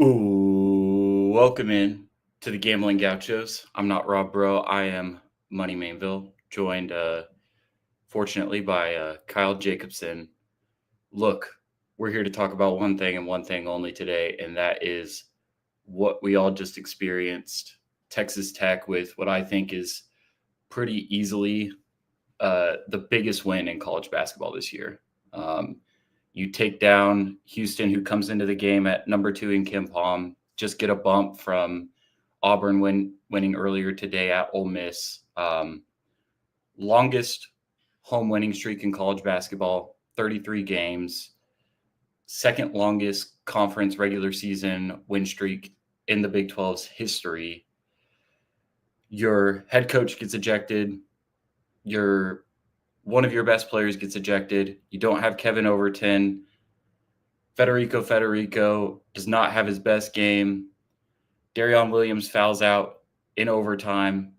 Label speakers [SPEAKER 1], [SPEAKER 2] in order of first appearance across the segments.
[SPEAKER 1] Ooh, welcome in to the Gamblin Gauchos. I'm not Rob Bro. I am Money Mainville, joined fortunately by Kyle Jacobson. Look, we're here to talk about one thing and one thing only today, and that is what we all just experienced. Texas Tech with what I think is pretty easily the biggest win in college basketball this year. Um, you take down Houston, who comes into the game at number 2 in Kim Palm, just get a bump from Auburn winning earlier today at Ole Miss. Longest home winning streak in college basketball, 33 games. Second longest conference regular season win streak in the Big 12's history. Your head coach gets ejected. One of your best players gets ejected. You don't have Kevin Overton. Federico does not have his best game. Darion Williams fouls out in overtime,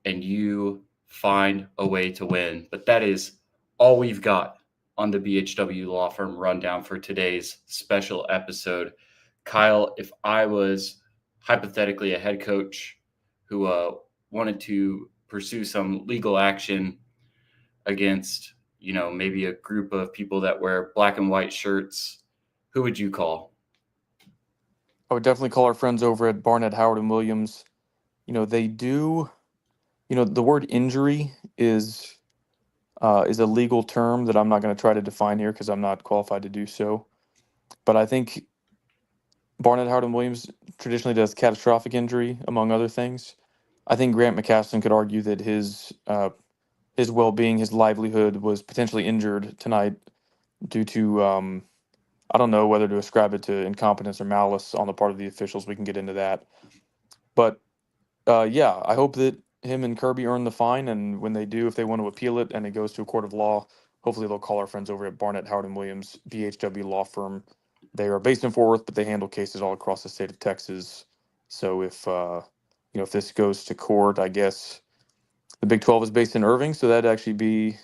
[SPEAKER 1] and you find a way to win. But that is all we've got on the BHW Law Firm rundown for today's special episode. Kyle, if I was hypothetically a head coach who wanted to pursue some legal action against, maybe a group of people that wear black and white shirts, who would you call?
[SPEAKER 2] I would definitely call our friends over at Barnett, Howard, and Williams. They do, the word injury is a legal term that I'm not going to try to define here because I'm not qualified to do so. But I think Barnett, Howard, and Williams traditionally does catastrophic injury, among other things. I think Grant McCasland could argue that his well-being, his livelihood was potentially injured tonight due to I don't know whether to ascribe it to incompetence or malice on the part of the officials. We can get into that. But yeah, I hope that him and Kirby earn the fine, and when they do, if they want to appeal it and it goes to a court of law, hopefully they'll call our friends over at Barnett, Howard, and Williams, BHW law firm. They are based in Fort Worth, but they handle cases all across the state of Texas. So if this goes to court, I guess the Big 12 is based in Irving, so that'd actually be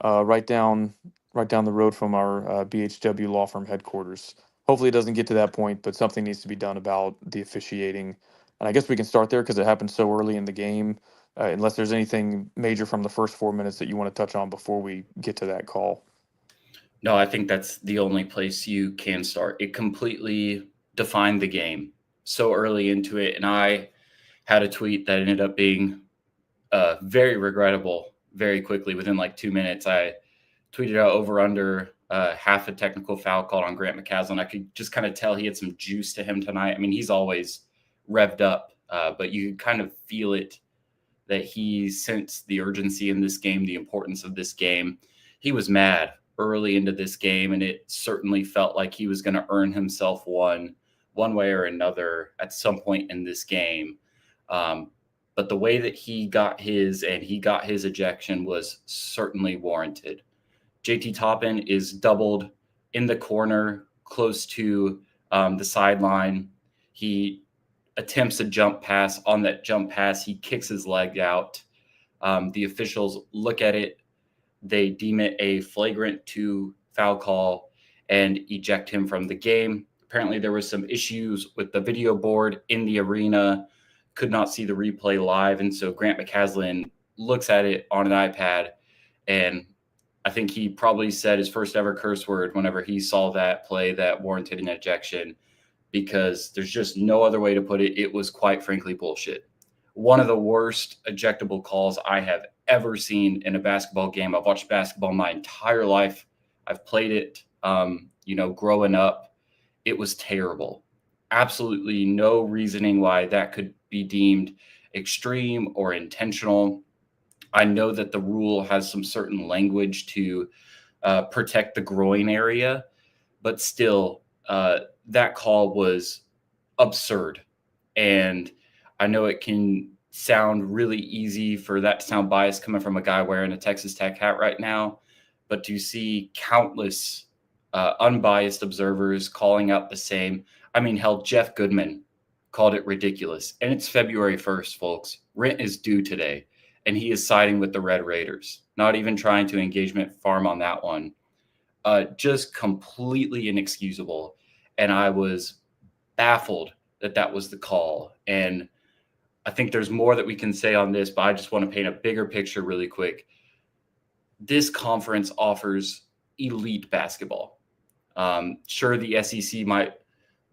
[SPEAKER 2] right down the road from our BHW law firm headquarters. Hopefully, it doesn't get to that point, but something needs to be done about the officiating. And I guess we can start there because it happened so early in the game. Unless there's anything major from the first 4 minutes that you want to touch on before we get to that call.
[SPEAKER 1] No, I think that's the only place you can start. It completely defined the game so early into it. And I had a tweet that ended up being very regrettable very quickly. Within like 2 minutes, I tweeted out over under half a technical foul called on Grant McCasland. I could just kind of tell he had some juice to him tonight. I mean, he's always revved up, but you could kind of feel it that he sensed the urgency in this game, the importance of this game. He was mad early into this game, and it certainly felt like he was going to earn himself one way or another at some point in this game. But the way that he got his ejection was certainly warranted. JT Toppin is doubled in the corner close to the sideline. He attempts a jump pass. On that jump pass, he kicks his leg out. The officials look at it. They deem it a flagrant 2 foul call and eject him from the game. Apparently, there was some issues with the video board in the arena, could not see the replay live. And so Grant McCasland looks at it on an iPad, and I think he probably said his first ever curse word whenever he saw that play that warranted an ejection, because there's just no other way to put it. It was quite frankly bullshit. One of the worst ejectable calls I have ever seen in a basketball game. I've watched basketball my entire life. I've played it, growing up. It was terrible. Absolutely no reasoning why that could be deemed extreme or intentional. I know that the rule has some certain language to protect the groin area, but still, that call was absurd. And I know it can sound really easy for that to sound biased coming from a guy wearing a Texas Tech hat right now, but to see countless unbiased observers calling out the same. I mean, hell, Jeff Goodman called it ridiculous. And it's February 1st, folks. Rent is due today, and he is siding with the Red Raiders, not even trying to engagement farm on that one. Just completely inexcusable. And I was baffled that that was the call. And I think there's more that we can say on this, but I just want to paint a bigger picture really quick. This conference offers elite basketball. Sure, the SEC might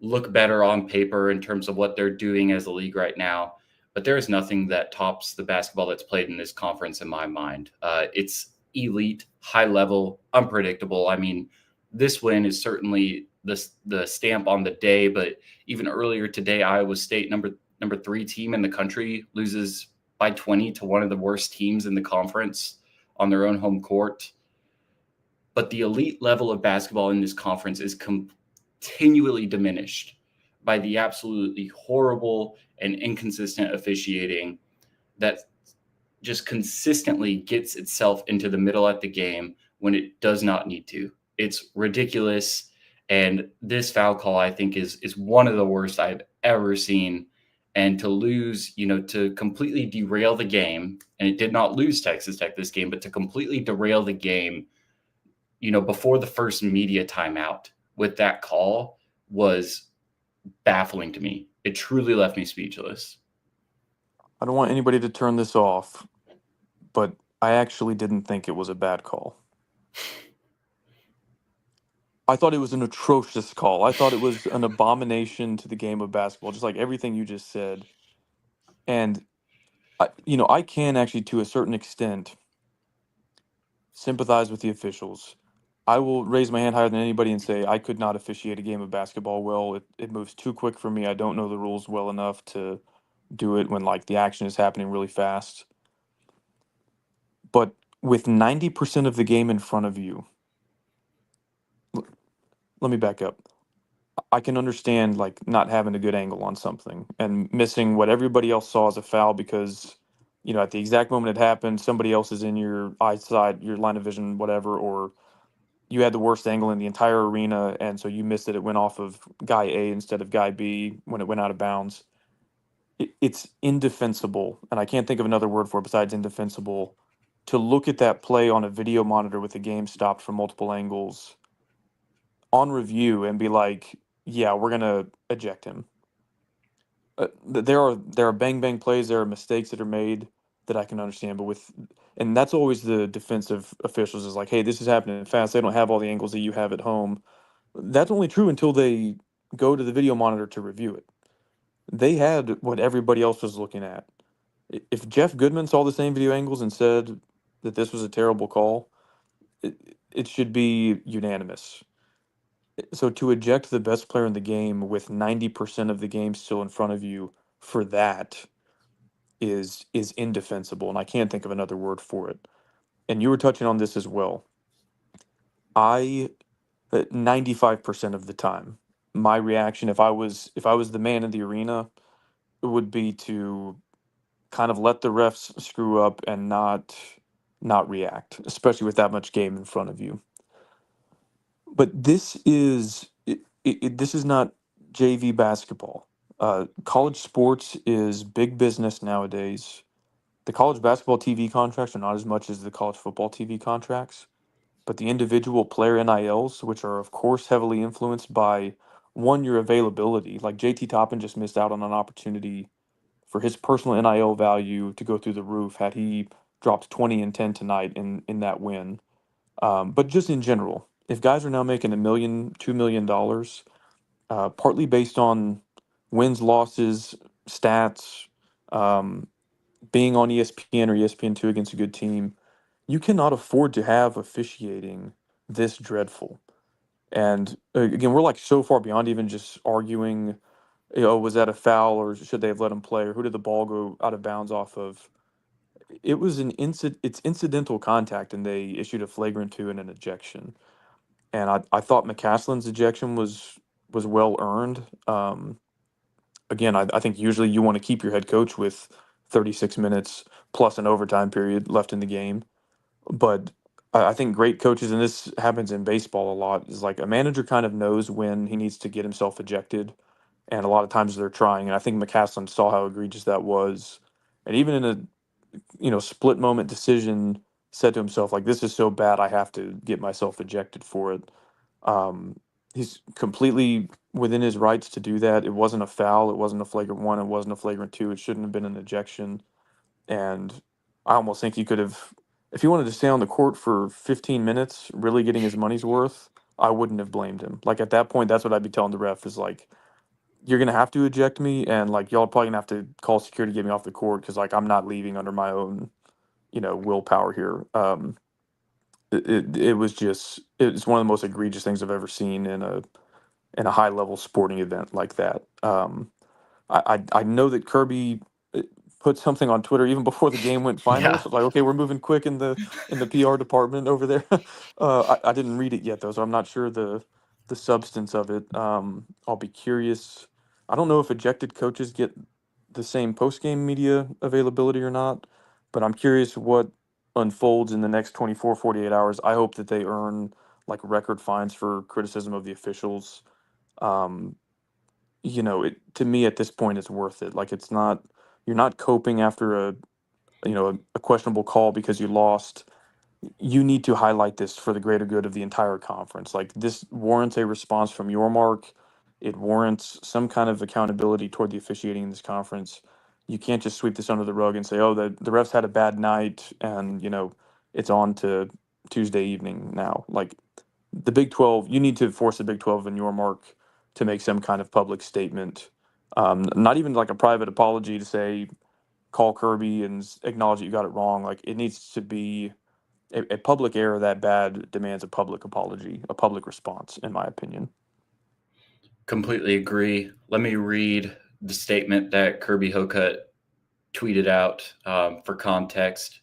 [SPEAKER 1] look better on paper in terms of what they're doing as a league right now, but there is nothing that tops the basketball that's played in this conference in my mind. It's elite, high level, unpredictable. I mean, this win is certainly the stamp on the day, but even earlier today, Iowa State, number 3 team in the country, loses by 20 to one of the worst teams in the conference on their own home court. But the elite level of basketball in this conference is continually diminished by the absolutely horrible and inconsistent officiating that just consistently gets itself into the middle of the game when it does not need to. It's ridiculous. And this foul call, I think, is one of the worst I've ever seen. And to lose, to completely derail the game, and it did not lose Texas Tech this game, but to completely derail the game, before the first media timeout with that call was baffling to me. It truly left me speechless.
[SPEAKER 2] I don't want anybody to turn this off, but I actually didn't think it was a bad call. I thought it was an atrocious call. I thought it was an abomination to the game of basketball, just like everything you just said. And I can actually, to a certain extent, sympathize with the officials. I will raise my hand higher than anybody and say I could not officiate a game of basketball well. It moves too quick for me. I don't know the rules well enough to do it when like the action is happening really fast. But with 90% of the game in front of you, let me back up. I can understand like not having a good angle on something and missing what everybody else saw as a foul because at the exact moment it happened, somebody else is in your eyesight, your line of vision, whatever, or you had the worst angle in the entire arena, and so you missed it. It went off of guy A instead of guy B when it went out of bounds. It's indefensible, and I can't think of another word for it besides indefensible, to look at that play on a video monitor with the game stopped from multiple angles on review and be like, yeah, we're going to eject him. There are bang bang plays, there are mistakes that are made that I can understand, but and that's always the defense of officials is like, hey, this is happening fast. They don't have all the angles that you have at home. That's only true until they go to the video monitor to review it. They had what everybody else was looking at. If Jeff Goodman saw the same video angles and said that this was a terrible call, it should be unanimous. So to eject the best player in the game with 90% of the game still in front of you for that is indefensible, and I can't think of another word for it. And you were touching on this as well. I 95% of the time, my reaction if I was the man in the arena, it would be to kind of let the refs screw up and not react, especially with that much game in front of you. But this is not JV basketball. College sports is big business nowadays. The college basketball TV contracts are not as much as the college football TV contracts, but the individual player NILs, which are of course heavily influenced by one, your availability. Like JT Toppin just missed out on an opportunity for his personal NIL value to go through the roof had he dropped 20 and 10 tonight in that win. But just in general, if guys are now making $1 million, $2 million, partly based on wins, losses, stats, um, being on ESPN or ESPN2 against a good team, you cannot afford to have officiating this dreadful. And again, we're like so far beyond even just arguing, was that a foul or should they have let him play or who did the ball go out of bounds off of? It was it's incidental contact, and they issued a flagrant 2 and an ejection. And I thought McCaslin's ejection was well earned. Again, I think usually you want to keep your head coach with 36 minutes plus an overtime period left in the game. But I think great coaches, and this happens in baseball a lot, is like a manager kind of knows when he needs to get himself ejected. And a lot of times they're trying. And I think McCaslin saw how egregious that was. And even in a split moment decision, said to himself, like, this is so bad, I have to get myself ejected for it. Um, He's completely within his rights to do that. It wasn't a foul. It wasn't a flagrant one. It wasn't a flagrant two. It shouldn't have been an ejection. And I almost think he could have, if he wanted to stay on the court for 15 minutes, really getting his money's worth, I wouldn't have blamed him. Like at that point, that's what I'd be telling the ref is like, you're gonna have to eject me, and like y'all are probably gonna have to call security to get me off the court because like I'm not leaving under my own, willpower here. It was just it's one of the most egregious things I've ever seen in a high level sporting event like that. I know that Kirby uh, put something on Twitter even before the game went final.
[SPEAKER 1] Yeah.
[SPEAKER 2] So like, okay, we're moving quick in the PR department over there. I didn't read it yet though, so I'm not sure the substance of it. I'll be curious. I don't know if ejected coaches get the same post game media availability or not, but I'm curious what unfolds in the next 24, 48 hours. I hope that they earn like record fines for criticism of the officials. Um, it to me at this point it's worth it. Like it's not you're not coping after a questionable call because you lost. You need to highlight this for the greater good of the entire conference. Like this warrants a response from your mark. It warrants some kind of accountability toward the officiating in this conference. You can't just sweep this under the rug and say, "Oh, the refs had a bad night," and it's on to Tuesday evening now. Like the Big 12, you need to force the Big 12 in your mark to make some kind of public statement. Not even like a private apology to say, call Kirby and acknowledge that you got it wrong. Like it needs to be a public error that bad demands a public apology, a public response, in my opinion.
[SPEAKER 1] Completely agree. Let me read the statement that Kirby Hocutt tweeted out for context.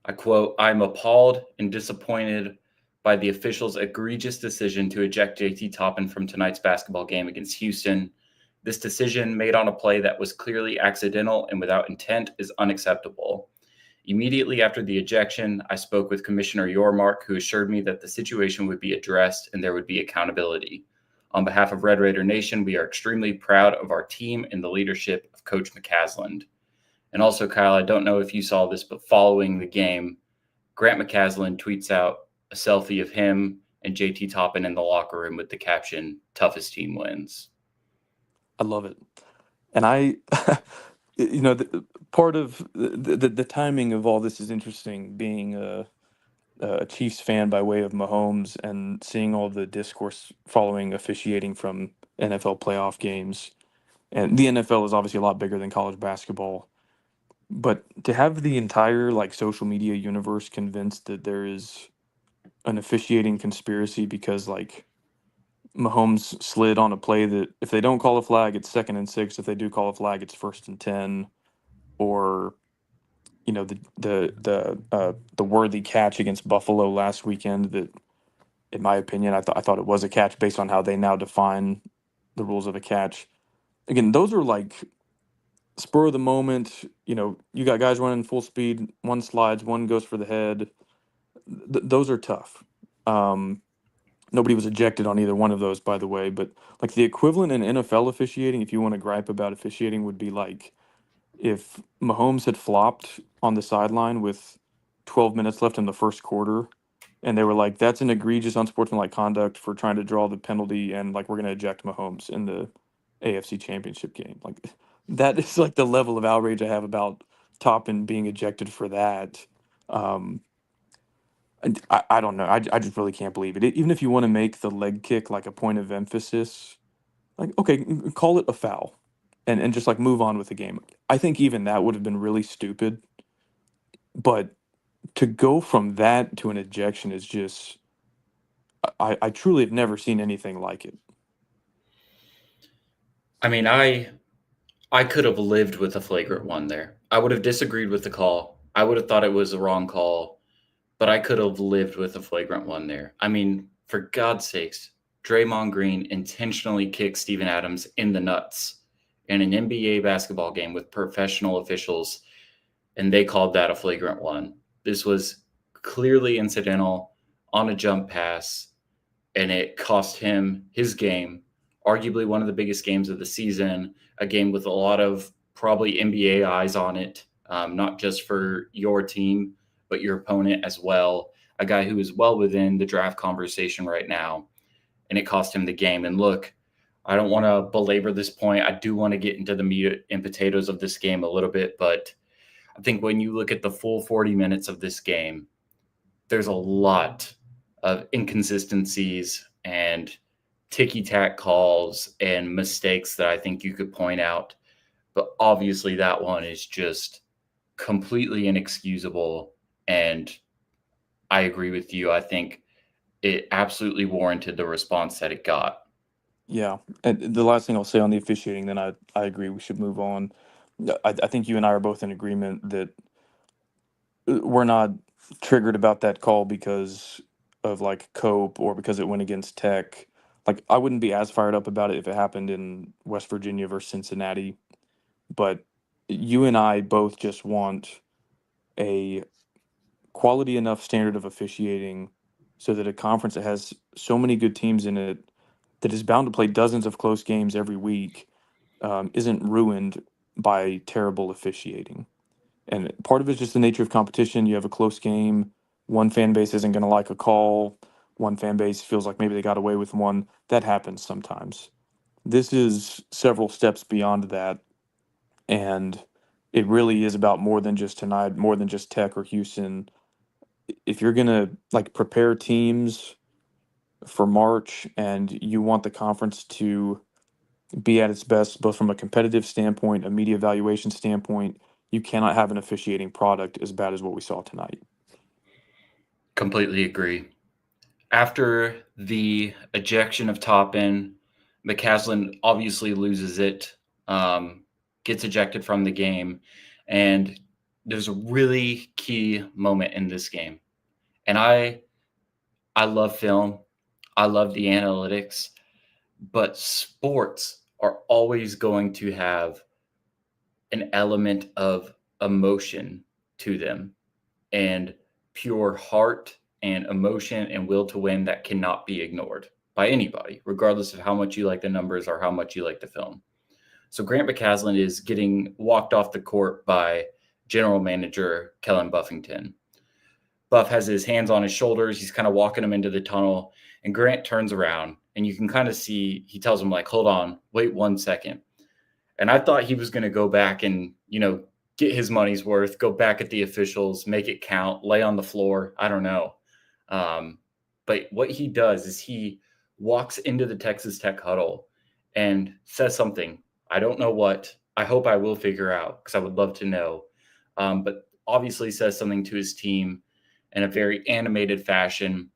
[SPEAKER 1] I quote, "I'm appalled and disappointed by the officials' egregious decision to eject JT Toppin from tonight's basketball game against Houston. This decision, made on a play that was clearly accidental and without intent, is unacceptable. Immediately after the ejection, I spoke with Commissioner Yormark, who assured me that the situation would be addressed and there would be accountability. On behalf of Red Raider Nation, we are extremely proud of our team and the leadership of Coach McCasland." And also, Kyle, I don't know if you saw this, but following the game, Grant McCasland tweets out a selfie of him and JT Toppin in the locker room with the caption, "Toughest team wins."
[SPEAKER 2] I love it. And part of the timing of all this is interesting, being a Chiefs fan by way of Mahomes and seeing all the discourse following officiating from NFL playoff games. And the NFL is obviously a lot bigger than college basketball. But to have the entire like social media universe convinced that there is an officiating conspiracy because like Mahomes slid on a play that if they don't call a flag, it's 2nd and 6. If they do call a flag, it's 1st and 10. Or the worthy catch against Buffalo last weekend that, in my opinion, I thought it was a catch based on how they now define the rules of a catch. Again, those are like spur of the moment. You got guys running full speed. One slides, one goes for the head. Those are tough. Um, Nobody was ejected on either one of those, by the way. But like the equivalent in NFL officiating, if you want to gripe about officiating, would be like if Mahomes had flopped on the sideline with 12 minutes left in the first quarter, and they were like, "That's an egregious unsportsmanlike conduct for trying to draw the penalty, and like we're going to eject Mahomes in the AFC Championship game." Like that is like the level of outrage I have about Toppin being ejected for that. Um, and I don't know. I just really can't believe it. Even if you want to make the leg kick like a point of emphasis, like okay, call it a foul, and just like move on with the game. I think even that would have been really stupid. But to go from that to an ejection is just I truly have never seen anything like it.
[SPEAKER 1] I mean, I could have lived with a flagrant one there. I would have disagreed with the call. I would have thought it was the wrong call, but I could have lived with a flagrant one there. I mean, for God's sakes, Draymond Green intentionally kicked Steven Adams in the nuts in an NBA basketball game with professional officials, and they called that a flagrant one. This was clearly incidental on a jump pass, and it cost him his game, arguably one of the biggest games of the season, a game with a lot of probably NBA eyes on it, not just for your team, but your opponent as well. A guy who is well within the draft conversation right now. and it cost him the game. And look, I don't want to belabor this point. I do want to get into the meat and potatoes of this game a little bit, but I think when you look at the full 40 minutes of this game, there's a lot of inconsistencies and ticky-tack calls and mistakes that I think you could point out. But obviously that one is just completely inexcusable. And I agree with you. I think it absolutely warranted the response that it got.
[SPEAKER 2] Yeah, and the last thing I'll say on the officiating, then I agree we should move on. I think you and I are both in agreement that we're not triggered about that call because of like Cope or because it went against Tech. Like I wouldn't be as fired up about it if it happened in West Virginia versus Cincinnati, but you and I both just want a quality enough standard of officiating so that a conference that has so many good teams in it that is bound to play dozens of close games every week isn't ruined by terrible officiating. And part of it's just the nature of competition. You have a close game. One fan base isn't going to like a call. One fan base feels like maybe they got away with one. That happens sometimes. This is several steps beyond that. And it really is about more than just tonight, more than just Tech or Houston. If you're going to like prepare teams for March and you want the conference to be at its best, both from a competitive standpoint, a media evaluation standpoint, you cannot have an officiating product as bad as what we saw tonight.
[SPEAKER 1] Completely agree. After the ejection of Toppin, McCaslin obviously loses it, gets ejected from the game, and there's a really key moment in this game. And I love film, I love the analytics, but sports are always going to have an element of emotion to them and pure heart and emotion and will to win that cannot be ignored by anybody, regardless of how much you like the numbers or how much you like the film. So Grant McCaslin is getting walked off the court by general manager Kellen Buffington. Buff has his hands on his shoulders. He's kind of walking him into the tunnel. And Grant turns around and you can kind of see, he tells him like, hold on, wait 1 second. And I thought he was going to go back and, get his money's worth, go back at the officials, make it count, lay on the floor. I don't know. But what he does is he walks into the Texas Tech huddle and says something. I don't know what. I hope I will figure out because I would love to know. But obviously says something to his team in a very animated fashion,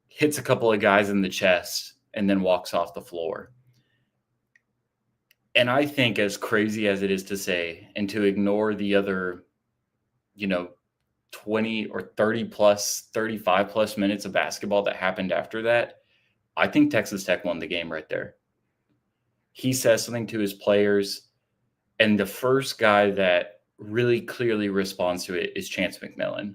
[SPEAKER 1] hits a couple of guys in the chest, and then walks off the floor. And I think, as crazy as it is to say, and to ignore the other, 20 or 30 plus, 35 plus minutes of basketball that happened after that, I think Texas Tech won the game right there. He says something to his players, and the first guy that really clearly responds to it is Chance McMillan.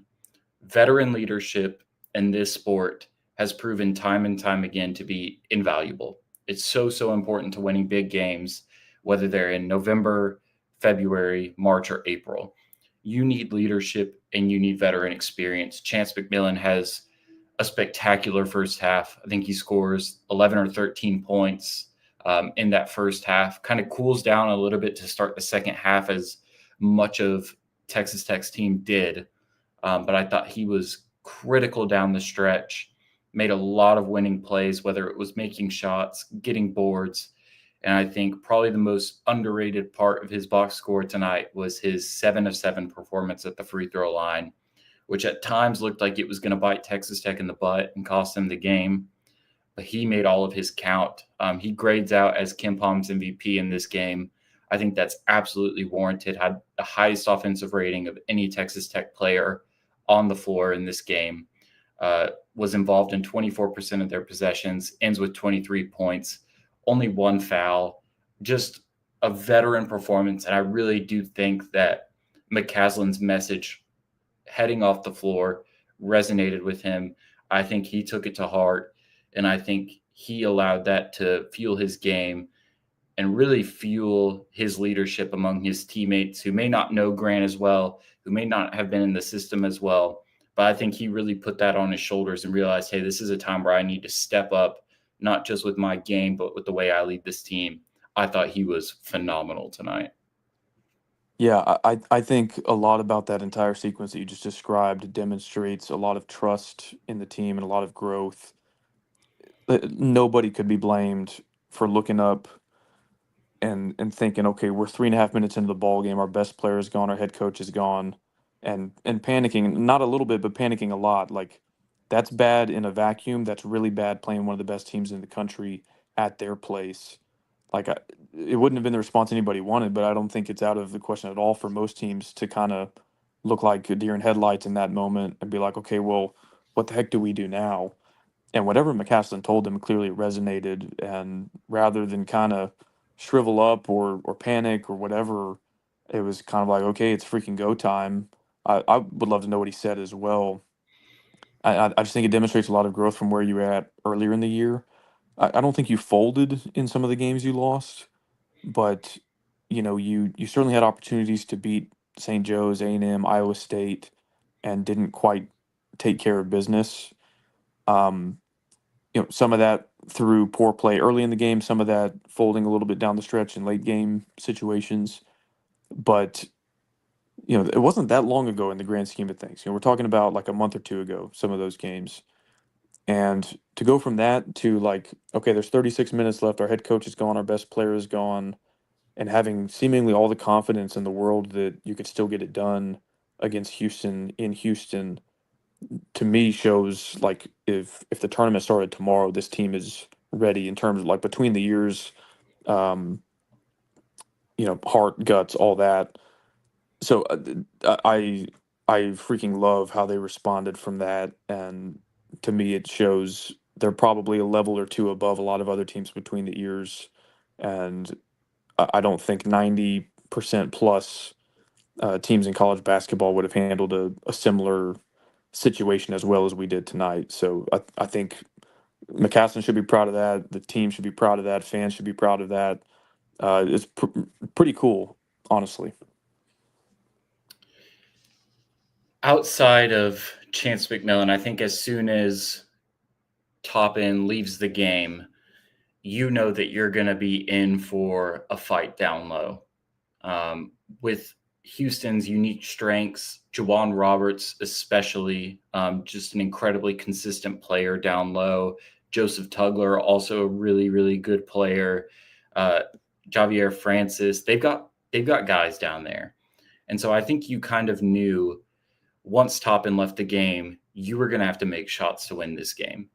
[SPEAKER 1] Veteran leadership in this sport has proven time and time again to be invaluable. It's so important to winning big games, whether they're in November, February, March, or April. You need leadership and you need veteran experience. Chance McMillan has a spectacular first half. I think he scores 11 or 13 points in that first half. Kind of cools down a little bit to start the second half, as much of Texas Tech's team did. But I thought he was critical down the stretch, made a lot of winning plays, whether it was making shots, getting boards. And I think probably the most underrated part of his box score tonight was his 7 of 7 performance at the free throw line, which at times looked like it was going to bite Texas Tech in the butt and cost them the game. But he made all of his count. He grades out as KenPom's MVP in this game. I think that's absolutely warranted. Had the highest offensive rating of any Texas Tech player on the floor in this game. Was involved in 24% of their possessions, ends with 23 points. Only one foul, just a veteran performance. And I really do think that McCaslin's message heading off the floor resonated with him. I think he took it to heart, and I think he allowed that to fuel his game and really fuel his leadership among his teammates who may not know Grant as well, who may not have been in the system as well. But I think he really put that on his shoulders and realized, hey, this is a time where I need to step up, not just with my game, but with the way I lead this team. I thought he was phenomenal tonight.
[SPEAKER 2] Yeah, I think a lot about that entire sequence that you just described demonstrates a lot of trust in the team and a lot of growth. Nobody could be blamed for looking up and thinking, okay, we're 3.5 minutes into the ball game, our best player is gone, our head coach is gone, and panicking, not a little bit, but panicking a lot. Like, that's bad in a vacuum. That's really bad playing one of the best teams in the country at their place. Like, it wouldn't have been the response anybody wanted, but I don't think it's out of the question at all for most teams to kind of look like a deer in headlights in that moment and be like, okay, well, what the heck do we do now? And whatever McCaslin told them clearly resonated. And rather than kind of shrivel up or panic or whatever, it was kind of like, okay, it's freaking go time. I would love to know what he said as well. I just think it demonstrates a lot of growth from where you were at earlier in the year. I don't think you folded in some of the games you lost, but you certainly had opportunities to beat St. Joe's, A&M, Iowa State, and didn't quite take care of business. Um, some of that through poor play early in the game, some of that folding a little bit down the stretch in late game situations. But, it wasn't that long ago in the grand scheme of things. We're talking about like a month or two ago, some of those games. And to go from that to like, okay, there's 36 minutes left, our head coach is gone, our best player is gone, and having seemingly all the confidence in the world that you could still get it done against Houston in Houston, to me shows like if the tournament started tomorrow, this team is ready in terms of like between the years, um, heart, guts, all that. So I freaking love how they responded from that, and to me it shows they're probably a level or two above a lot of other teams between the ears, and I don't think 90% plus teams in college basketball would have handled a similar situation as well as we did tonight. So I think McCaslin should be proud of that. The team should be proud of that. Fans should be proud of that. It's pretty cool, honestly.
[SPEAKER 1] Outside of Chance McMillan, I think as soon as Toppin leaves the game, you know that you're going to be in for a fight down low. With Houston's unique strengths, Jawan Roberts especially, just an incredibly consistent player down low. Joseph Tugler, also a really, really good player. Javier Francis, they've got guys down there. And so I think you kind of knew once Toppin left the game, you were going to have to make shots to win this game.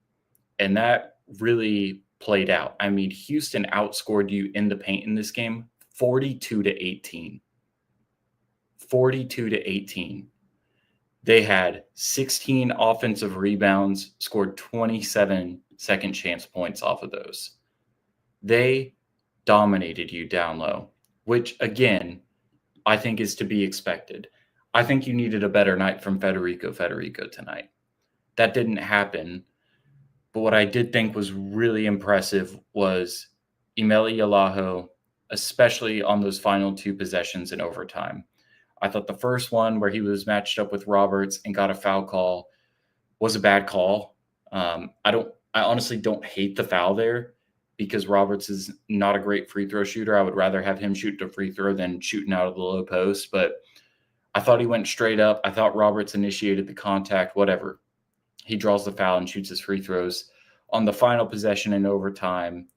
[SPEAKER 1] And that really played out. I mean, Houston outscored you in the paint in this game 42-18. 42-18. They had 16 offensive rebounds, scored 27 second chance points off of those. They dominated you down low, which again, I think is to be expected. I think you needed a better night from Federico tonight. That didn't happen. But what I did think was really impressive was Imeli Yalaho, especially on those final two possessions in overtime. I thought the first one where he was matched up with Roberts and got a foul call was a bad call. I honestly don't hate the foul there because Roberts is not a great free throw shooter. I would rather have him shoot a free throw than shooting out of the low post. But I thought he went straight up. I thought Roberts initiated the contact, whatever. He draws the foul and shoots his free throws. On the final possession in overtime,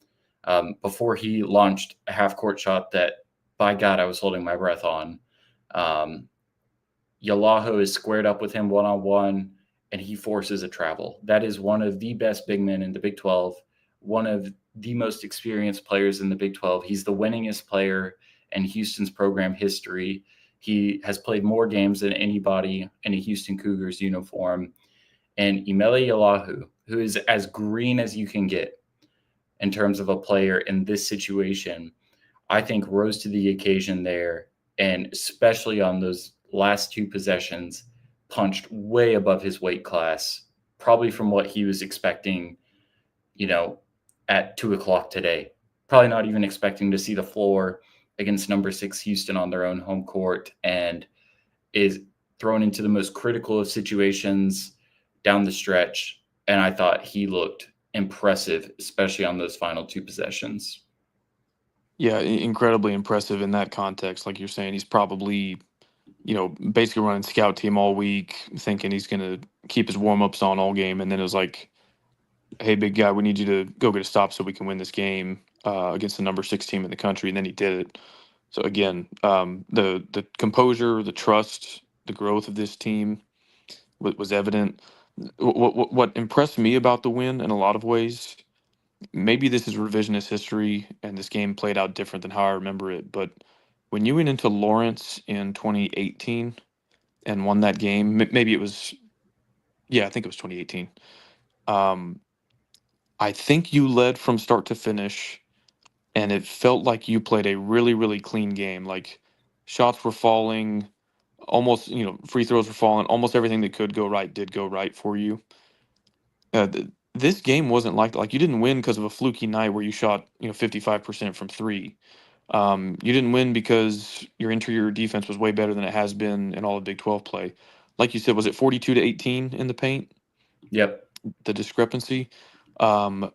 [SPEAKER 1] before he launched a half-court shot that, by God, I was holding my breath on, Yalaho is squared up with him one-on-one, and he forces a travel. That is one of the best big men in the Big 12, one of the most experienced players in the Big 12. He's the winningest player in Houston's program history. He has played more games than anybody in a Houston Cougars uniform. And Imeli Yalaho, who is as green as you can get in terms of a player in this situation, I think rose to the occasion there, and especially on those last two possessions, punched way above his weight class, probably from what he was expecting, at 2:00 today. Probably not even expecting to see the floor against number 6 Houston on their own home court, and is thrown into the most critical of situations down the stretch. And I thought he looked impressive, especially on those final two possessions.
[SPEAKER 2] Yeah, incredibly impressive in that context. Like you're saying, he's probably, basically running scout team all week, thinking he's going to keep his warm-ups on all game. And then it was like, hey, big guy, we need you to go get a stop so we can win this game against the number 6 team in the country. And then he did it. So again, the composure, the trust, the growth of this team was evident. What impressed me about the win in a lot of ways, maybe this is revisionist history and this game played out different than how I remember it, but when you went into Lawrence in 2018 and won that game, maybe it was, yeah, I think it was 2018. Um, I think you led from start to finish, and it felt like you played a really, really clean game. Like shots were falling, almost, free throws were falling. Almost everything that could go right did go right for you. This game wasn't like you didn't win because of a fluky night where you shot 55% from three. You didn't win because your interior defense was way better than it has been in all of Big 12 play. Like you said, was it 42-18 in the paint?
[SPEAKER 1] Yep.
[SPEAKER 2] The discrepancy. Um,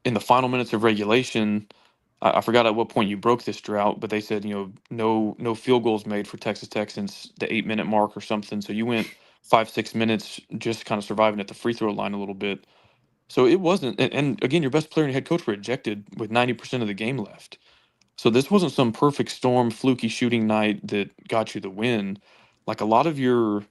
[SPEAKER 2] in the final minutes of regulation, I forgot at what point you broke this drought, but they said no field goals made for Texas Tech since the 8-minute mark or something. So you went 5-6 minutes just kind of surviving at the free throw line a little bit. So it wasn't, and again, your best player and head coach were ejected with 90% of the game left. So this wasn't some perfect storm, fluky shooting night that got you the win. Like a lot of your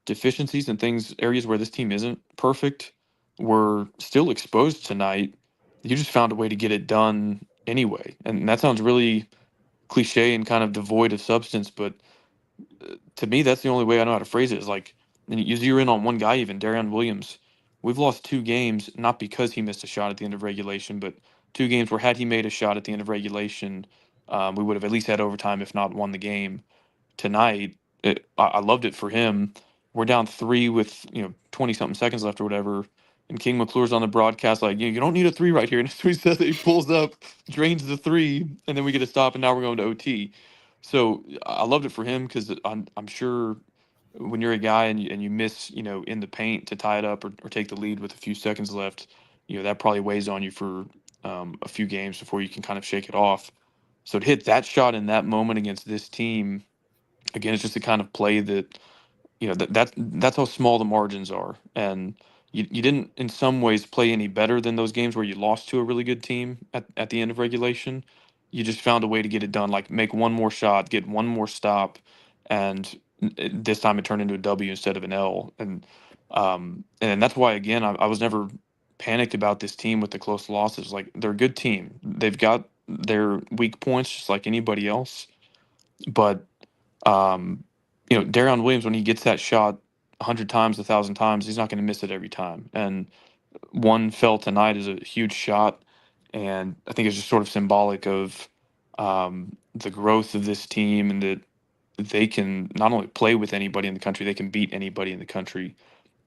[SPEAKER 2] deficiencies and things, areas where this team isn't perfect, were still exposed tonight. You just found a way to get it done anyway. And that sounds really cliche and kind of devoid of substance, but to me, that's the only way I know how to phrase it. Is like, and you zero in on one guy, even Darion Williams. We've lost 2 games, not because he missed a shot at the end of regulation, but 2 games where had he made a shot at the end of regulation, we would have at least had overtime, if not won the game. Tonight, I loved it for him. We're down 3 with 20 something seconds left or whatever, and King McClure's on the broadcast like, you don't need a 3 right here. And so he says that he pulls up, drains the 3, and then we get a stop, and now we're going to OT. So I loved it for him because I'm sure when you're a guy and you miss in the paint to tie it up or take the lead with a few seconds left, that probably weighs on you for a few games before you can kind of shake it off. So to hit that shot in that moment against this team, again, it's just the kind of play that that's how small the margins are, and you didn't in some ways play any better than those games where you lost to a really good team at the end of regulation. You just found a way to get it done, like make one more shot, get one more stop, and this time it turned into a W instead of an L. And that's why again I was never panicked about this team with the close losses. Like they're a good team. They've got their weak points just like anybody else, but um, Darion Williams, when he gets that shot 100 times, 1,000 times, he's not going to miss it every time. And one fell tonight is a huge shot, and I think it's just sort of symbolic of the growth of this team and that they can not only play with anybody in the country, they can beat anybody in the country.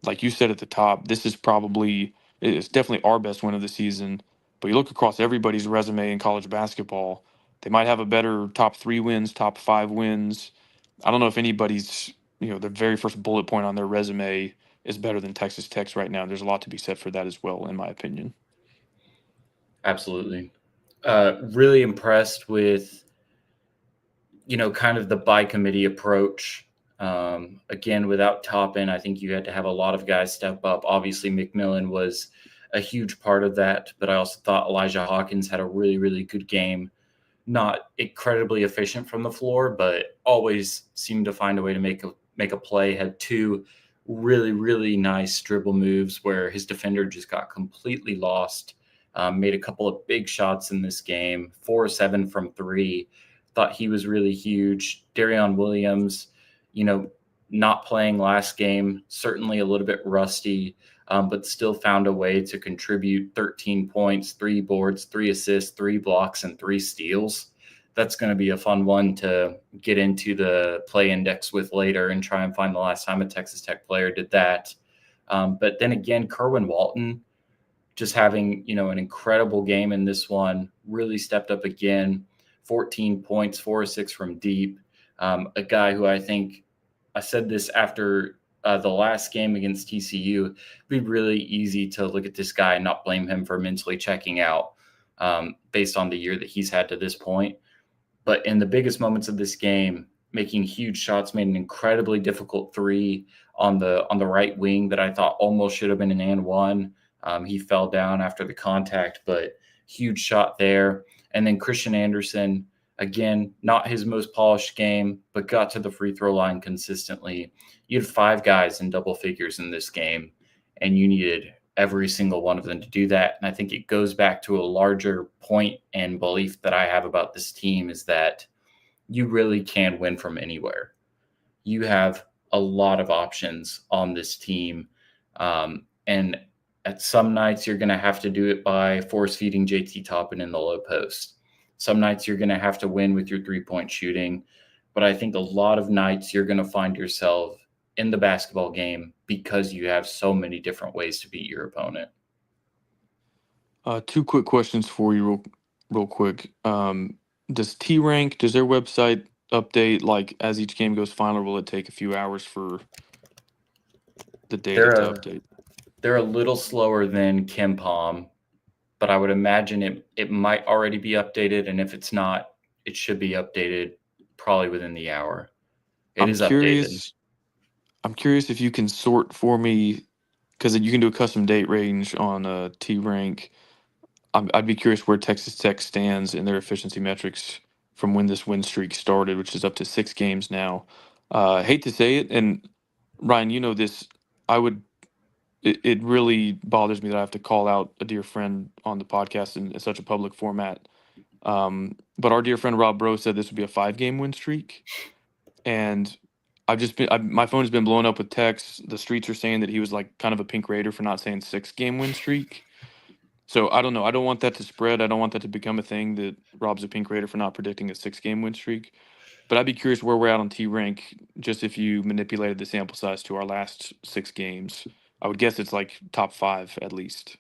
[SPEAKER 2] Like you said at the top, this is probably it's definitely our best win of the season. But you look across everybody's resume in college basketball, they might have a better top 3 wins, top 5 wins. I don't know if anybody's, the very first bullet point on their resume is better than Texas Tech's right now. There's a lot to be said for that as well, in my opinion.
[SPEAKER 1] Absolutely. Really impressed with, kind of the by committee approach. Again, without Toppin, I think you had to have a lot of guys step up. Obviously, McMillan was a huge part of that, but I also thought Elijah Hawkins had a really, really good game. Not incredibly efficient from the floor, but always seemed to find a way to make a play. Had 2 really, really nice dribble moves where his defender just got completely lost. Made a couple of big shots in this game, 4-7 from 3. Thought he was really huge. Darion Williams, not playing last game, certainly a little bit rusty, but still found a way to contribute 13 points, 3 boards, 3 assists, 3 blocks, and 3 steals. That's going to be a fun one to get into the play index with later and try and find the last time a Texas Tech player did that. But then again, Kerwin Walton just having, an incredible game in this one, really stepped up again, 14 points, 4 or 6 from deep. A guy who I think I said this after the last game against TCU, it'd be really easy to look at this guy and not blame him for mentally checking out based on the year that he's had to this point. But in the biggest moments of this game, making huge shots, made an incredibly difficult three on the right wing that I thought almost should have been an and one. He fell down after the contact, but huge shot there. And then Christian Anderson, again, not his most polished game, but got to the free throw line consistently. You had 5 guys in double figures in this game, and you needed every single one of them to do that. And I think it goes back to a larger point and belief that I have about this team is that you really can win from anywhere. You have a lot of options on this team. And at some nights, you're going to have to do it by force feeding JT Toppin in the low post. Some nights you're going to have to win with your 3-point shooting. But I think a lot of nights you're going to find yourself in the basketball game because you have so many different ways to beat your opponent.
[SPEAKER 2] 2 quick questions for you real quick. Does T-Rank, does their website update like as each game goes final, or will it take a few hours for the data to update?
[SPEAKER 1] They're a little slower than KenPom, but I would imagine it might already be updated, and if it's not, it should be updated probably within the hour. It is updated.
[SPEAKER 2] I'm curious if you can sort for me, because you can do a custom date range on T-Rank. I'd be curious where Texas Tech stands in their efficiency metrics from when this win streak started, which is up to 6 games now. Hate to say it, and Ryan, you know this. It really bothers me that I have to call out a dear friend on the podcast in such a public format. But our dear friend Rob Bro said this would be a 5-game win streak, and my phone has been blown up with texts. The streets are saying that he was like kind of a pink raider for not saying 6-game win streak. So I don't know. I don't want that to spread. I don't want that to become a thing that Rob's a pink raider for not predicting a 6-game win streak. But I'd be curious where we're at on T-Rank, just if you manipulated the sample size to our last 6 games. I would guess it's like top 5 at least.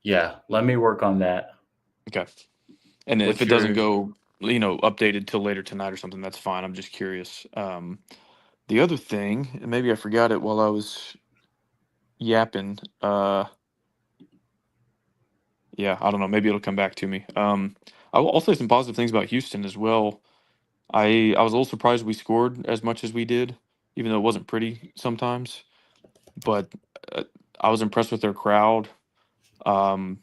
[SPEAKER 1] Yeah, let me work on that.
[SPEAKER 2] Okay. And if it doesn't go, updated till later tonight or something, that's fine. I'm just curious. The other thing, and maybe I forgot it while I was yapping. Yeah, I don't know. Maybe it'll come back to me. I'll say some positive things about Houston as well. I was a little surprised we scored as much as we did, even though it wasn't pretty sometimes. But I was impressed with their crowd. The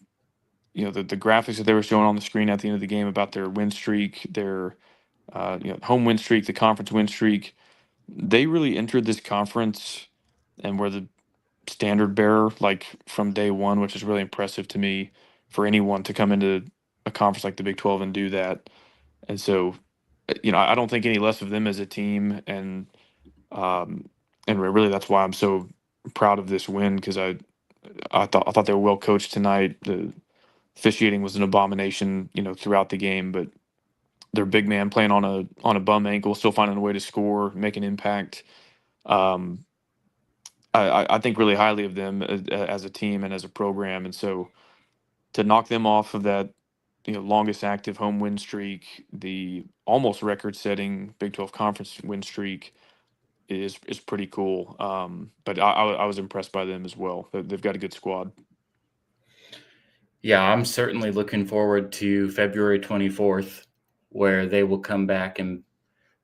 [SPEAKER 2] graphics that they were showing on the screen at the end of the game about their win streak, their home win streak, the conference win streak. They really entered this conference and were the standard bearer like from day one, which is really impressive to me for anyone to come into a conference like the Big 12 and do that. And so, I don't think any less of them as a team, and really that's why I'm so proud of this win, because I thought they were well coached tonight. The officiating was an abomination, throughout the game, but their big man playing on a bum ankle, still finding a way to score, make an impact. I think really highly of them as a team and as a program, and so to knock them off of that longest active home win streak, the almost record-setting Big 12 conference win streak is pretty cool. But I was impressed by them as well. They've got a good squad.
[SPEAKER 1] Yeah, I'm certainly looking forward to February 24th, where they will come back and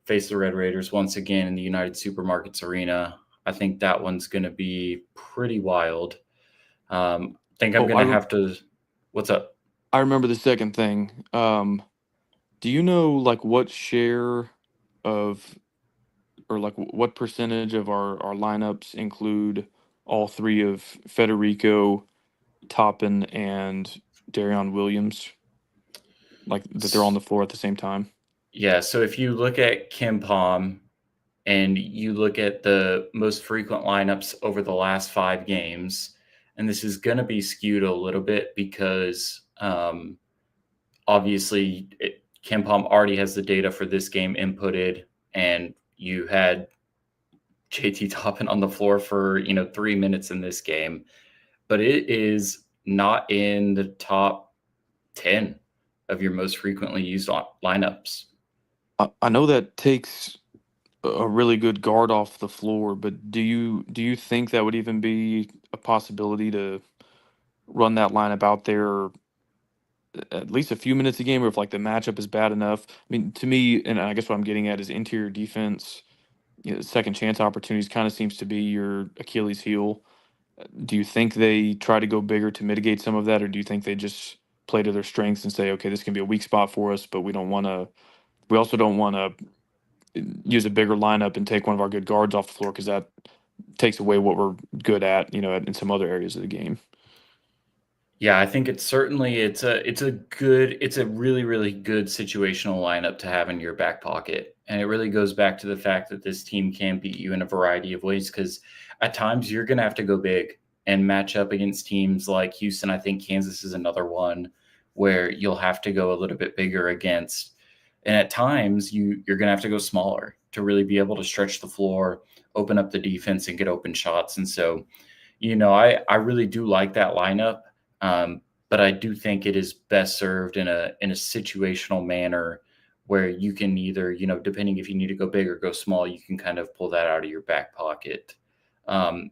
[SPEAKER 1] face the Red Raiders once again in the United Supermarkets Arena. I think that one's going to be pretty wild. I think I'm going to have to. What's up?
[SPEAKER 2] I remember the second thing. Do you know like what share of, or like what percentage of our lineups include all 3 of Federico, Toppin, and Darion Williams? Like that they're on the floor at the same time?
[SPEAKER 1] Yeah, so if you look at KenPom and you look at the most frequent lineups over the last 5 games, and this is going to be skewed a little bit because obviously KenPom already has the data for this game inputted, and you had JT Toppin on the floor for 3 minutes in this game, but it is not in the top 10 of your most frequently used lineups.
[SPEAKER 2] I know that takes a really good guard off the floor. But do you think that would even be a possibility to run that lineup out there at least a few minutes a game, or if like the matchup is bad enough? I mean, to me, and I guess what I'm getting at is interior defense. Second chance opportunities kind of seems to be your Achilles heel. Do you think they try to go bigger to mitigate some of that, or do you think they just play to their strengths and say, okay, this can be a weak spot for us, but we don't want to. We also don't want to use a bigger lineup and take one of our good guards off the floor because that takes away what we're good at, in some other areas of the game.
[SPEAKER 1] Yeah, I think it's a really, really good situational lineup to have in your back pocket. And it really goes back to the fact that this team can beat you in a variety of ways because at times you're gonna have to go big and match up against teams like Houston. I think Kansas is another one where you'll have to go a little bit bigger against. And at times you're gonna have to go smaller to really be able to stretch the floor, open up the defense and get open shots. And so, I really do like that lineup. But I do think it is best served in a situational manner where you can either, depending if you need to go big or go small, you can kind of pull that out of your back pocket. Um,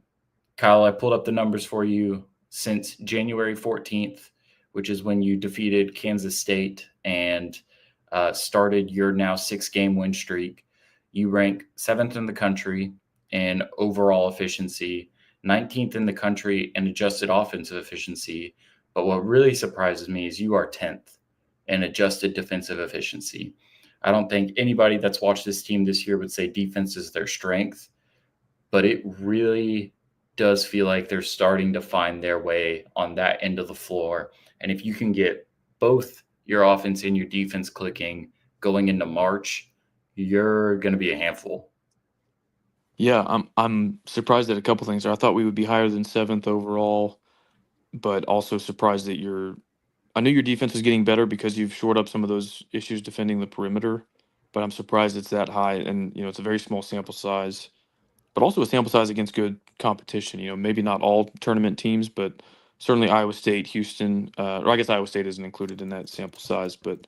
[SPEAKER 1] Kyle, I pulled up the numbers for you since January 14th, which is when you defeated Kansas State and started your now 6-game win streak. You rank 7th in the country in overall efficiency, 19th in the country in adjusted offensive efficiency. But what really surprises me is you are 10th in adjusted defensive efficiency. I don't think anybody that's watched this team this year would say defense is their strength, but it really does feel like they're starting to find their way on that end of the floor. And if you can get both your offense and your defense clicking going into March, you're going to be a handful.
[SPEAKER 2] Yeah, I'm surprised at a couple things. I thought we would be higher than seventh overall, but also surprised that I knew your defense was getting better because you've shored up some of those issues defending the perimeter, but I'm surprised it's that high. And it's a very small sample size, but also a sample size against good competition. Maybe not all tournament teams, but certainly Iowa State, Houston, or I guess Iowa State isn't included in that sample size, but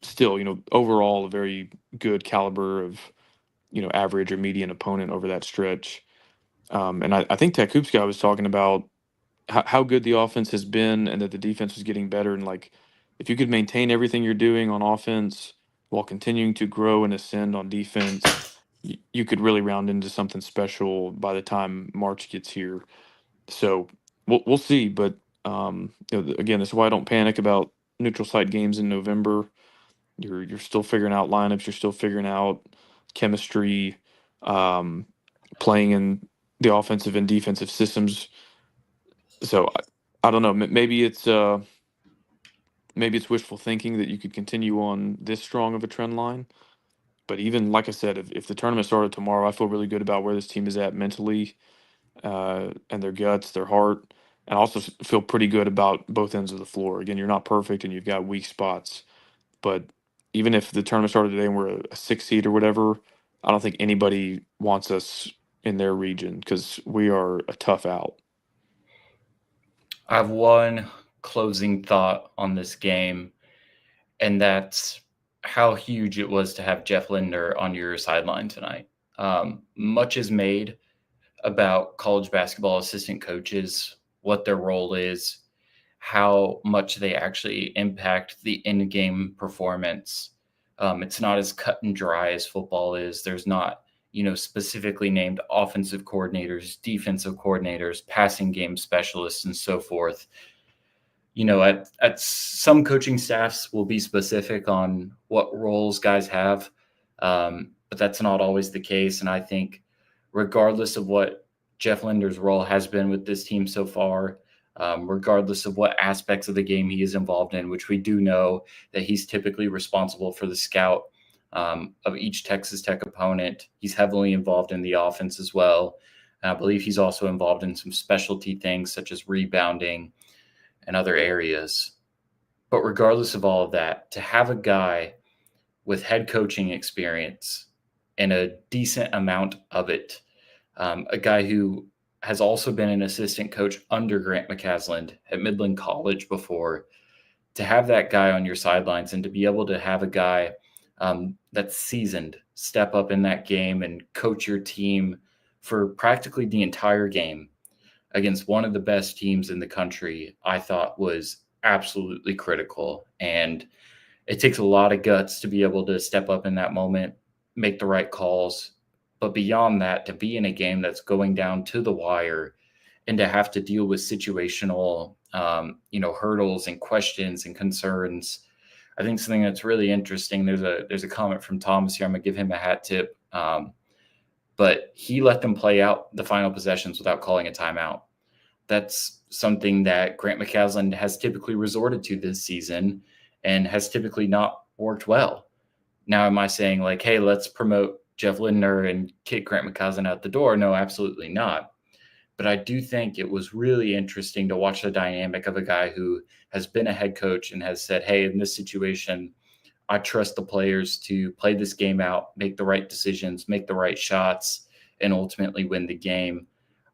[SPEAKER 2] still, overall a very good caliber of average or median opponent over that stretch. And I think Tech Hoops guy was talking about how good the offense has been and that the defense was getting better. And like, if you could maintain everything you're doing on offense while continuing to grow and ascend on defense, you could really round into something special by the time March gets here. So we'll see. But again, that's why I don't panic about neutral site games in November. You're still figuring out lineups. You're still figuring out chemistry, um, playing in the offensive and defensive systems. So I don't know. Maybe it's wishful thinking that you could continue on this strong of a trend line. But even like I said, if the tournament started tomorrow, I feel really good about where this team is at mentally, and their guts, their heart, and I also feel pretty good about both ends of the floor. Again, you're not perfect and you've got weak spots, but even if the tournament started today and we're a 6 seed or whatever, I don't think anybody wants us in their region because we are a tough out.
[SPEAKER 1] I have one closing thought on this game, and that's how huge it was to have Jeff Linder on your sideline tonight. Much is made about college basketball assistant coaches, what their role is, how much they actually impact the in-game performance. It's not as cut and dry as football is. There's not, specifically named offensive coordinators, defensive coordinators, passing game specialists, and so forth. At some coaching staffs will be specific on what roles guys have, but that's not always the case. And I think, regardless of what Jeff Linder's role has been with this team so far, regardless of what aspects of the game he is involved in, which we do know that he's typically responsible for the scout of each Texas Tech opponent. He's heavily involved in the offense as well. And I believe he's also involved in some specialty things such as rebounding and other areas. But regardless of all of that, to have a guy with head coaching experience and a decent amount of it, a guy who has also been an assistant coach under Grant McCasland at Midland College before, to have that guy on your sidelines and to be able to have a guy that's seasoned step up in that game and coach your team for practically the entire game against one of the best teams in the country, I thought was absolutely critical. And it takes a lot of guts to be able to step up in that moment, make the right calls. But beyond that, to be in a game that's going down to the wire and to have to deal with situational, hurdles and questions and concerns. I think something that's really interesting. There's a comment from Thomas here. I'm gonna give him a hat tip. But he let them play out the final possessions without calling a timeout. That's something that Grant McCaslin has typically resorted to this season and has typically not worked well. Now, am I saying like, hey, let's promote Jeff Lindner and kick Grant McCaslin out the door? No, absolutely not. But I do think it was really interesting to watch the dynamic of a guy who has been a head coach and has said, hey, in this situation, I trust the players to play this game out, make the right decisions, make the right shots, and ultimately win the game.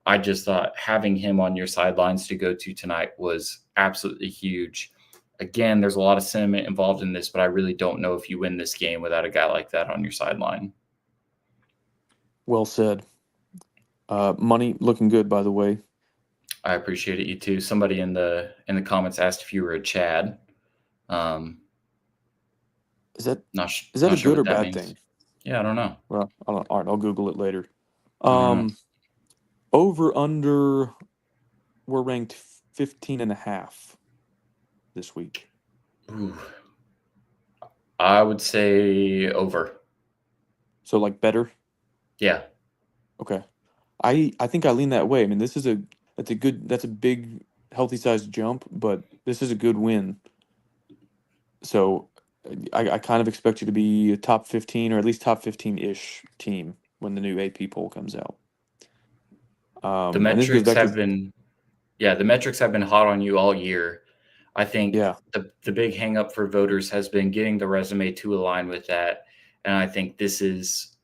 [SPEAKER 1] I just thought having him on your sidelines to go to tonight was absolutely huge. Again, there's a lot of sentiment involved in this, but I really don't know if you win this game without a guy like that on your sideline.
[SPEAKER 2] Well said. Money looking good, by the way.
[SPEAKER 1] I appreciate it. You too. Somebody in the comments asked if you were a Chad.
[SPEAKER 2] Is that
[SPEAKER 1] not
[SPEAKER 2] a
[SPEAKER 1] sure
[SPEAKER 2] good or
[SPEAKER 1] what that
[SPEAKER 2] bad
[SPEAKER 1] means.
[SPEAKER 2] thing?
[SPEAKER 1] Yeah, I don't know.
[SPEAKER 2] Well, all right, I'll Google it later.
[SPEAKER 1] I don't know.
[SPEAKER 2] Over under, we're ranked 15.5 this week.
[SPEAKER 1] Ooh. I would say over.
[SPEAKER 2] So like better?
[SPEAKER 1] Yeah.
[SPEAKER 2] Okay. I think I lean that way. I mean, that's a big healthy sized jump, but this is a good win. So I kind of expect you to be a top 15 or at least top 15-ish team when the new AP poll comes out.
[SPEAKER 1] The
[SPEAKER 2] And this goes
[SPEAKER 1] metrics
[SPEAKER 2] back
[SPEAKER 1] have
[SPEAKER 2] to
[SPEAKER 1] been the metrics have been hot on you all year. I think
[SPEAKER 2] yeah.
[SPEAKER 1] the big hang up for voters has been getting the resume to align with that. And I think this is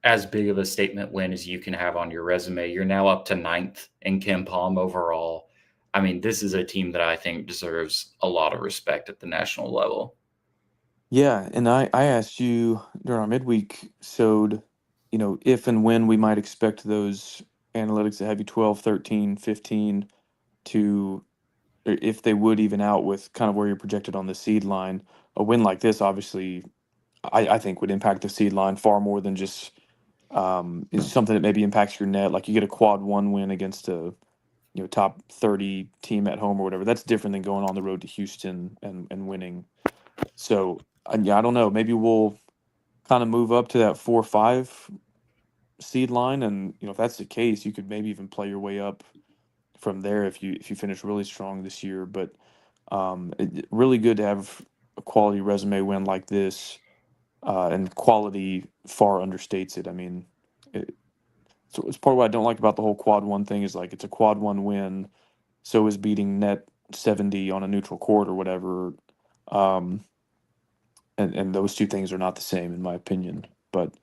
[SPEAKER 1] as big of a statement win as you can have on your resume. You're now up to 9th in Ken Palm overall. I mean, this is a team that I think deserves a lot of respect at the national level.
[SPEAKER 2] Yeah, and I asked you during our midweek sode, if and when we might expect those analytics that have you 12, 13, 15 to, or if they would even out with kind of where you're projected on the seed line. A win like this, obviously, I think would impact the seed line far more than just is something that maybe impacts your net. Like you get a quad one win against a top 30 team at home or whatever. That's different than going on the road to Houston and winning. So yeah, I don't know. Maybe we'll kind of move up to that 4-5 seed line, and if that's the case, you could maybe even play your way up from there if you finish really strong this year. But really good to have a quality resume win like this, and quality far understates it. I mean, so it's part of what I don't like about the whole quad one thing is like it's a quad one win, so is beating net 70 on a neutral court or whatever. And those two things are not the same in my opinion. But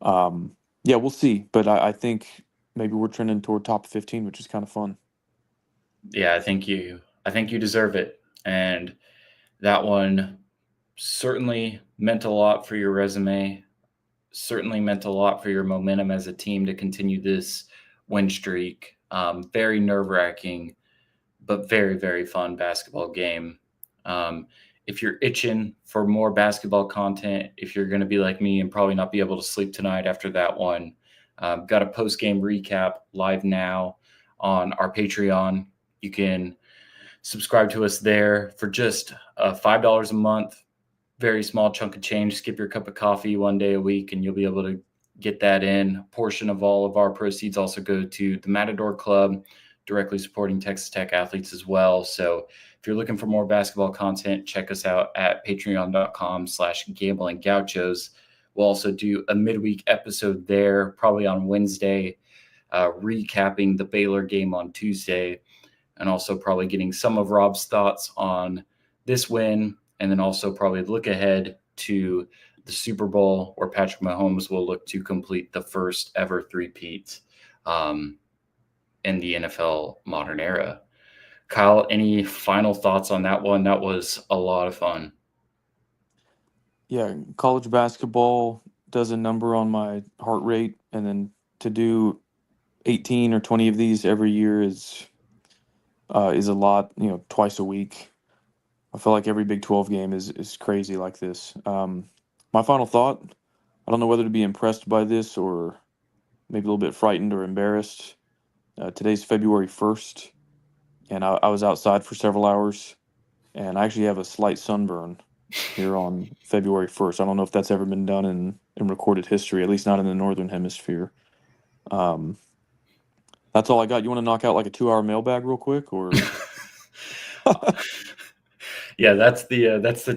[SPEAKER 2] yeah, we'll see. But I think maybe we're trending toward top 15, which is kind of fun.
[SPEAKER 1] Yeah, I think you deserve it. And that one certainly meant a lot for your resume, certainly meant a lot for your momentum as a team to continue this win streak. Very nerve-wracking, but very, very fun basketball game. If you're itching for more basketball content, if you're going to be like me and probably not be able to sleep tonight after that one, got a post-game recap live now on our Patreon. You can subscribe to us there for just $5 a month. Very small chunk of change. Skip your cup of coffee one day a week, and you'll be able to get that in. A portion of all of our proceeds also go to the Matador Club, directly supporting Texas Tech athletes as well. So if you're looking for more basketball content, check us out at patreon.com/Gamblin Gauchos. We'll also do a midweek episode there, probably on Wednesday, recapping the Baylor game on Tuesday, and also probably getting some of Rob's thoughts on this win, and then also probably look ahead to the Super Bowl, where Patrick Mahomes will look to complete the first ever three-peat in the NFL modern era. Kyle, any final thoughts on that one? That was a lot of fun.
[SPEAKER 2] Yeah, college basketball does a number on my heart rate, and then to do 18 or 20 of these every year is a lot. Twice a week. I feel like every Big 12 game is crazy like this. My final thought: I don't know whether to be impressed by this or maybe a little bit frightened or embarrassed. Today's February 1st, and I was outside for several hours, and I actually have a slight sunburn here on February 1st. I don't know if that's ever been done in recorded history, at least not in the Northern Hemisphere. Um, that's all I got. You want to knock out like a 2-hour mailbag real quick, or?
[SPEAKER 1] Yeah, that's the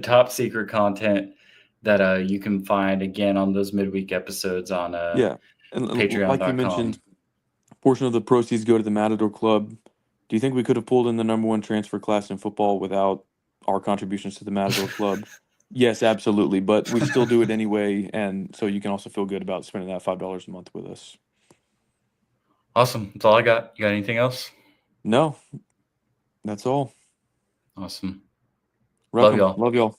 [SPEAKER 1] top secret content that you can find again on those midweek episodes on
[SPEAKER 2] Yeah, and like you mentioned,
[SPEAKER 1] patreon.com.
[SPEAKER 2] a portion of the proceeds go to the Matador Club. Do you think we could have pulled in the number one transfer class in football without our contributions to the Matador Club? Yes, absolutely, but we still do it anyway, and so you can also feel good about spending that $5 a month with us.
[SPEAKER 1] Awesome. That's all I got. You got anything else?
[SPEAKER 2] No, that's all.
[SPEAKER 1] Awesome.
[SPEAKER 2] Wreck
[SPEAKER 1] Love
[SPEAKER 2] 'em.
[SPEAKER 1] y'all.
[SPEAKER 2] Love y'all.